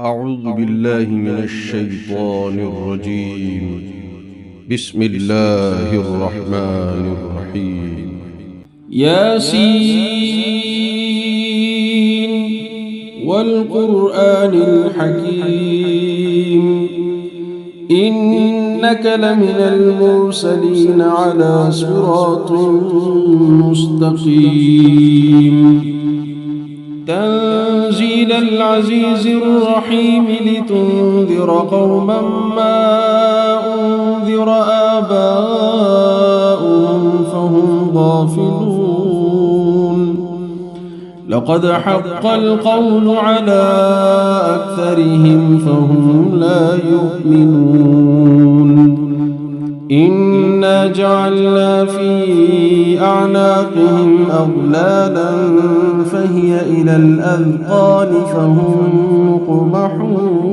أعوذ بالله من الشيطان الرجيم. بسم الله الرحمن الرحيم. ياسين والقرآن الحكيم إنك لمن المرسلين على صراط مستقيم تنزيل العزيز الرحيم لتنذر قوما ما أنذر آباؤهم فهم غافلون لقد حق القول على أكثرهم فهم لا يؤمنون إنا جعلنا في أعناقهم أغلالا فهي إلى الأذقان فهم مقمحون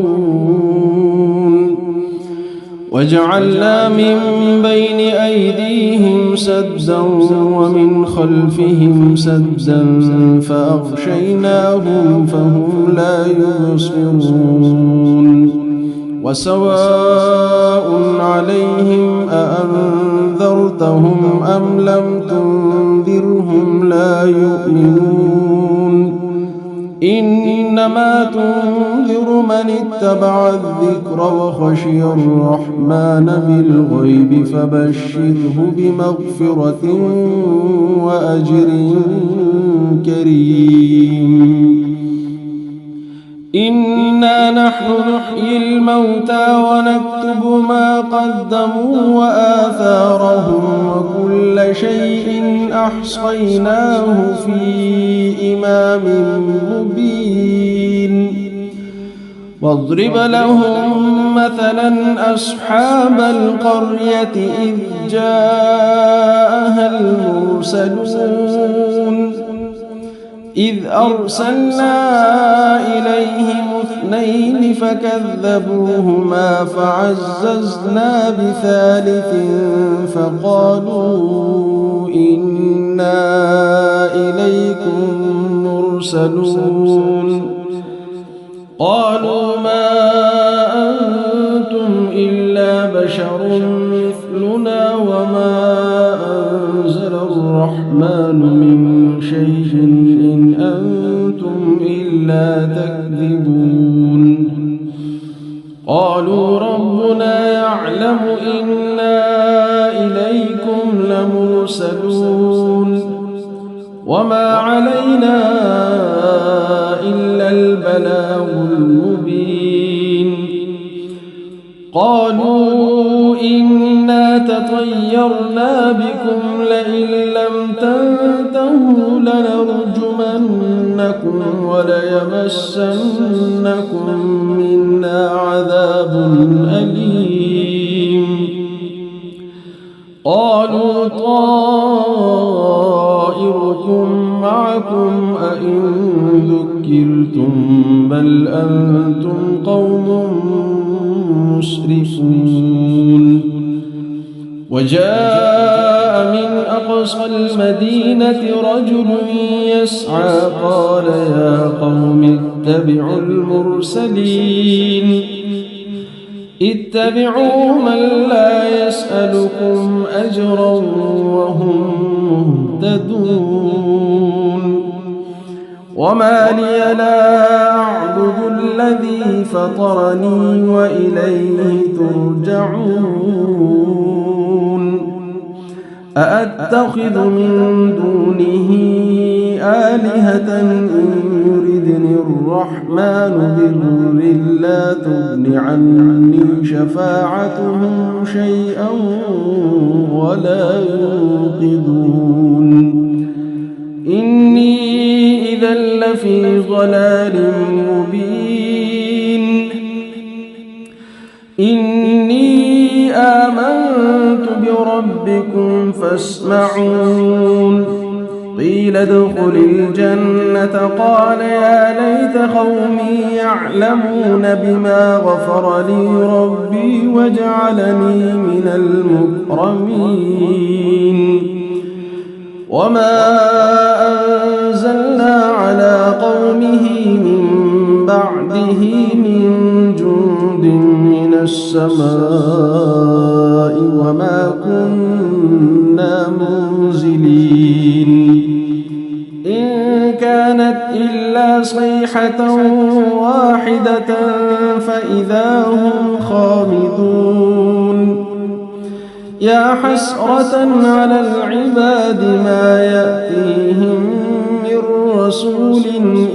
وجعلنا من بين أيديهم سدا ومن خلفهم سدا فأغشيناهم فهم لا يبصرون وسواء عليهم أأنذرتهم أم لم تنذرهم لا يؤمنون إنما تنذر من اتبع الذكر وخشي الرحمن بالغيب فبشره بمغفرة وأجر كريم إنا نحن نحيي الموتى ونكتب ما قدموا وآثارهم وكل شيء أحصيناه في إمام مبين واضرب لهم مثلا أصحاب القرية إذ جاءها المرسلون إذ أرسلنا إليهم اثنين فكذبوهما فعززنا بثالث فقالوا إنا إليكم مرسلون قالوا ما أنتم إلا بشر مثلنا وما أنزل الرحمن من شيء إن أنتم إلا تكذبون قالوا ربنا يعلم إنا إليكم لمرسلون وما علينا إلا البلاغ المبين قالوا إنا تطيرنا بكم لئن لم تنتهوا لنرجمنكم وليمسنكم منا عذاب أليم قالوا طائركم معكم أئن ذكرتم بل أنتم قوم مسرفون وجاء من أقصى المدينة رجل يسعى قال يا قوم اتبعوا المرسلين اتبعوا من لا يسألكم أجرا وهم مهتدون وما لي لا أعبد الذي فطرني وإليه ترجعون أأتخذ من دونه آلهة إن يردني الرحمن بضر لا تغن عني شفاعتهم شيئا ولا ينقذون إني إذا لفي ضلال مبين إني آمنت بربكم فاسمعون قيل ادخل الجنة قال يا ليت قومي يعلمون بما غفر لي ربي وجعلني من المكرمين وما أنزلنا على قومه من بعد بعده من جند من السماء وما كنا منزلين إن كانت إلا صيحة واحدة فإذا هم خامدون يا حسرة على العباد ما يأتيهم من رسول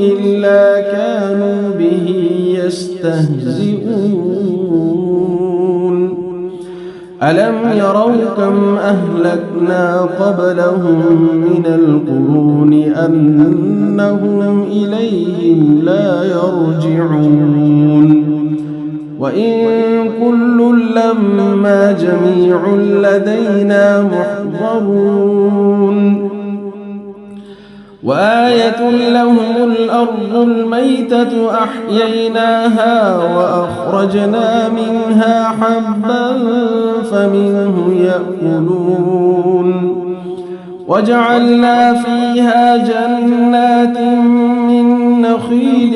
إلا كانوا به يستهزئون ألم يروا كم أهلكنا قبلهم من القرون أنهم إليهم لا يرجعون وإن كل لما جميع لدينا محضرون وآية لهم الأرض الميتة أحييناها وأخرجنا منها حبا فمنه يأكلون وجعلنا فيها جنات من نخيل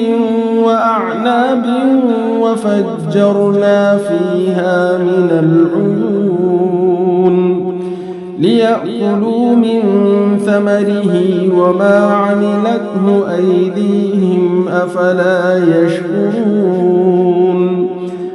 وأعناب وفجرنا فيها من العيون ليأكلوا من ثمره وما عملته أيديهم أفلا يشكرون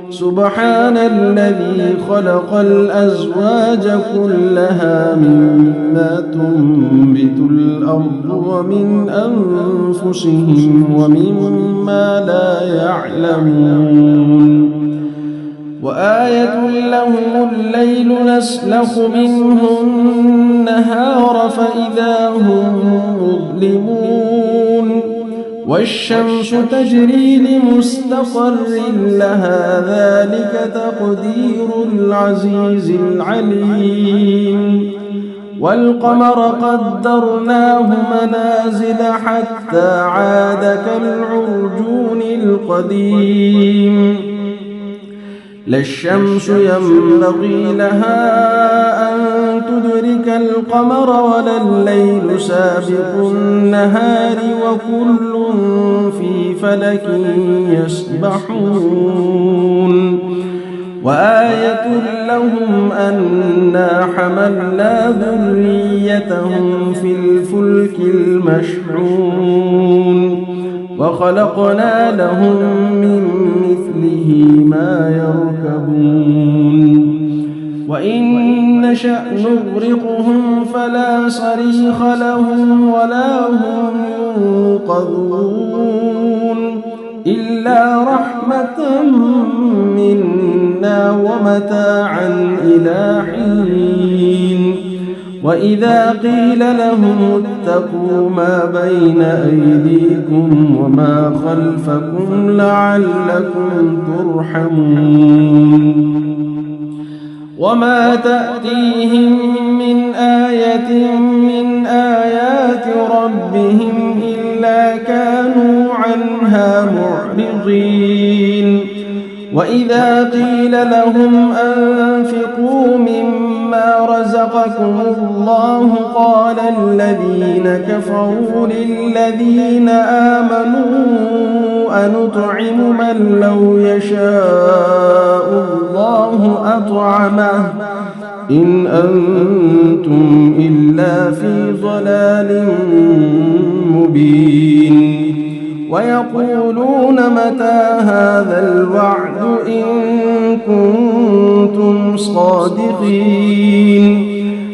سبحان الذي خلق الأزواج كلها مما تنبت الأرض ومن أنفسهم ومما لا يعلمون وآية لهم الليل نسلخ منه النهار فإذا هم مظلمون والشمس تجري لمستقر لها ذلك تقدير العزيز العليم والقمر قدرناه منازل حتى عاد كالعرجون القديم لا الشمس ينبغي لها أن تدرك القمر ولا الليل سابق النهار وكل في فلك يسبحون وآية لهم أنا حملنا ذريتهم في الفلك المشحون وخلقنا لهم من مثله ما يركبون وإن نشأ نغرقهم فلا صريخ لهم ولا هم ينقذون إلا رحمة منا ومتاعا إلى حين وإذا قيل لهم اتقوا ما بين أيديكم وما خلفكم لعلكم ترحمون وما تأتيهم من آية من آيات ربهم إلا كانوا عنها معرضين وإذا قيل لهم أنفقوا مما رزقكم الله قال الذين كفروا للذين آمنوا أنطعم من لو يشاء الله أطعمه إن أنتم إلا في ضلال مبين ويقولون متى هذا الوعد إن كنتم صادقين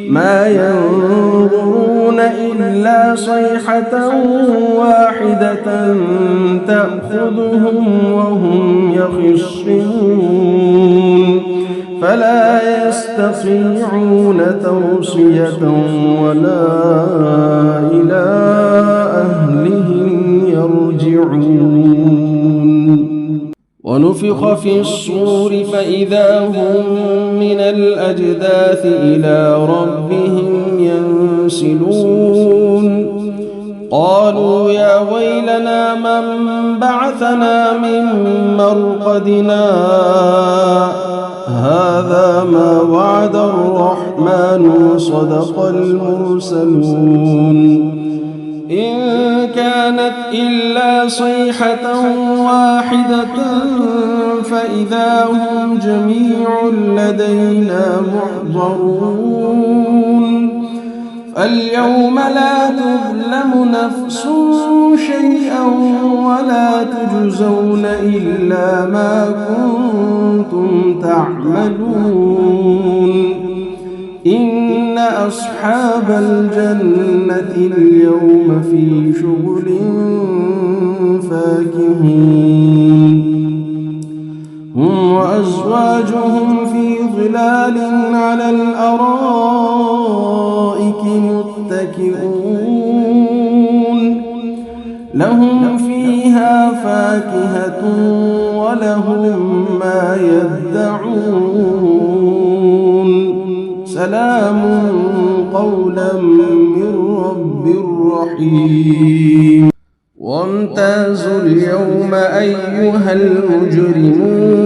ما ينظرون إلا صيحة واحدة تأخذهم وهم يخصمون فلا يستطيعون توصية ولا إلى أهلهم يرجعون ونفخ في الصور فإذا هم من الأجداث إلى ربهم ينسلون قالوا يا ويلنا من بعثنا من مرقدنا هذا ما وعد الرحمن وصدق المرسلون إن كانت إلا صيحة واحدة فإذا هم جميع لدينا محضرون فاليوم لا تظلم نفس شيئا ولا تجزون إلا ما كنتم تعملون إن أصحاب الجنة اليوم في شغل فاكهون هم وأزواجهم في ظلال على الأرائك متكئون لهم فيها فاكهة ولهم ما يدعون سلام قولا من رب رحيم وامتازوا اليوم أيها المجرمون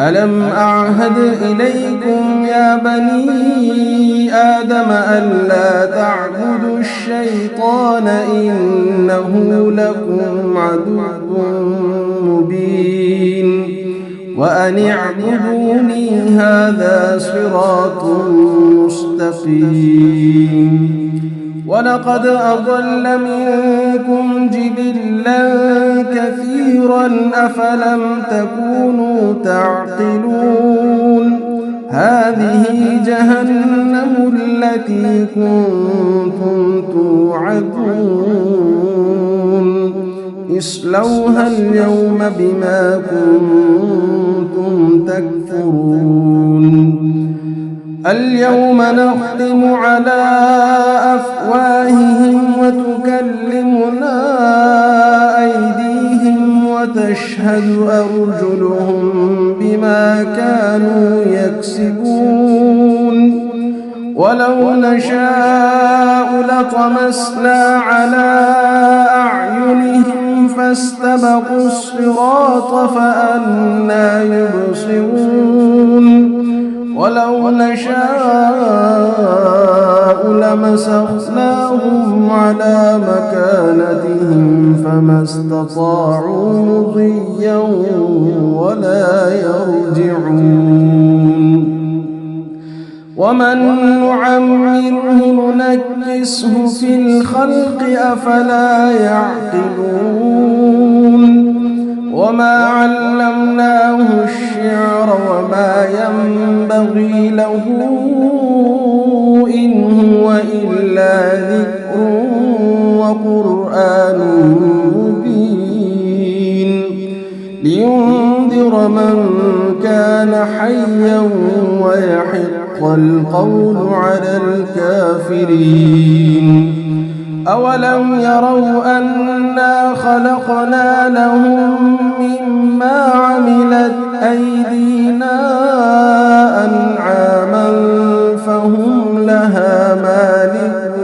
ألم أعهد إليكم يا بني آدم ألا تعبدوا الشيطان إنه لكم عدو مبين وأن اعبدوني هذا صراط مستقيم ولقد أضل منكم جبلا كثيرا أفلم تكونوا تعقلون هذه جهنم التي كنتم توعدون اصلوها اليوم بما كنتم تكفرون اليوم نختم على أفواههم وتكلمنا أيديهم وتشهد أرجلهم بما كانوا يكسبون ولو نشاء لطمسنا على أعينهم فاستبقوا الصراط فأنى يبصرون ولو نشاء لمسخناهم على مكانتهم فما استطاعوا مضيا ولا يرجعون ومن نعمره ننكسه في الخلق أفلا يعقلون وما علمناه الشعر وما ينبغي له إن هو إلا ذكر وقرآن مبين لينذر من كان حيا ويحق القول على الكافرين أولم يروا أنا خلقنا لهم مما عملت أيدينا أنعاما فهم لها مالكون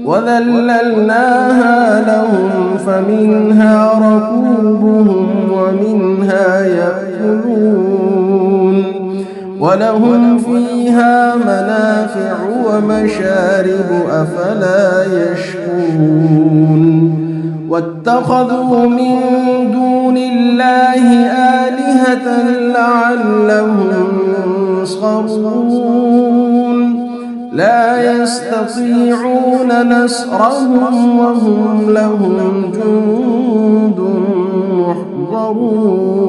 وذللناها لهم فمنها ركوبهم ومنها يأكلون ولهم فيها منافع ومشارب أفلا يشكرون واتخذوا من دون الله آلهة لعلهم ينصرون لا يستطيعون نصرهم وهم لهم جند محضرون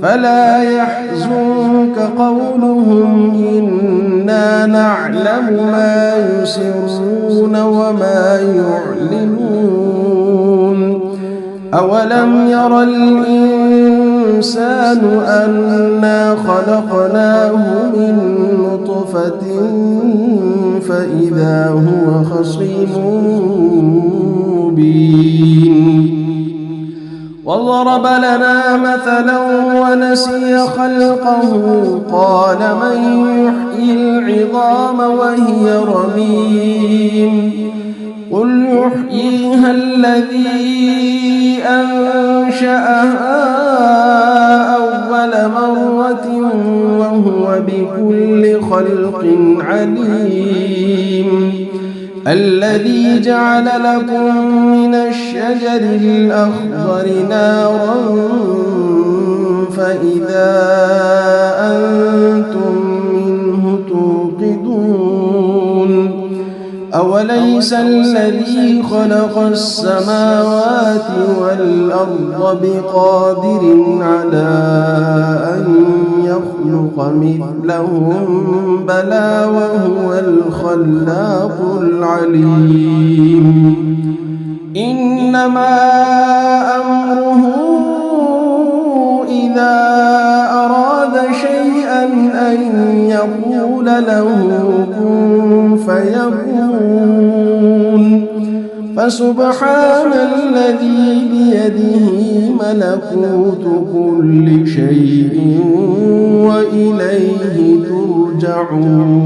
فلا يحزنك قولهم إنا نعلم ما يسرون وما يعلنون أولم ير الإنسان أنا خلقناه من نطفة فإذا هو خصيم مبين وضرب لنا مثلا ونسي خلقه قال من يحيي العظام وهي رميم قل يحييها الذي أنشأها أول مرة وهو بكل خلق عليم الذي جعل لكم من الشجر الأخضر نارا فإذا أنتم منه توقدون أوليس الذي خلق السماوات والأرض بقادر على أن يخلق مثلهم بلى وهو الخلاق العليم إنما أمره إذا أراد شيئا أن يقول له كن فيكون فسبحان الذي بيده ملكوت كل شيء وإليه ترجعون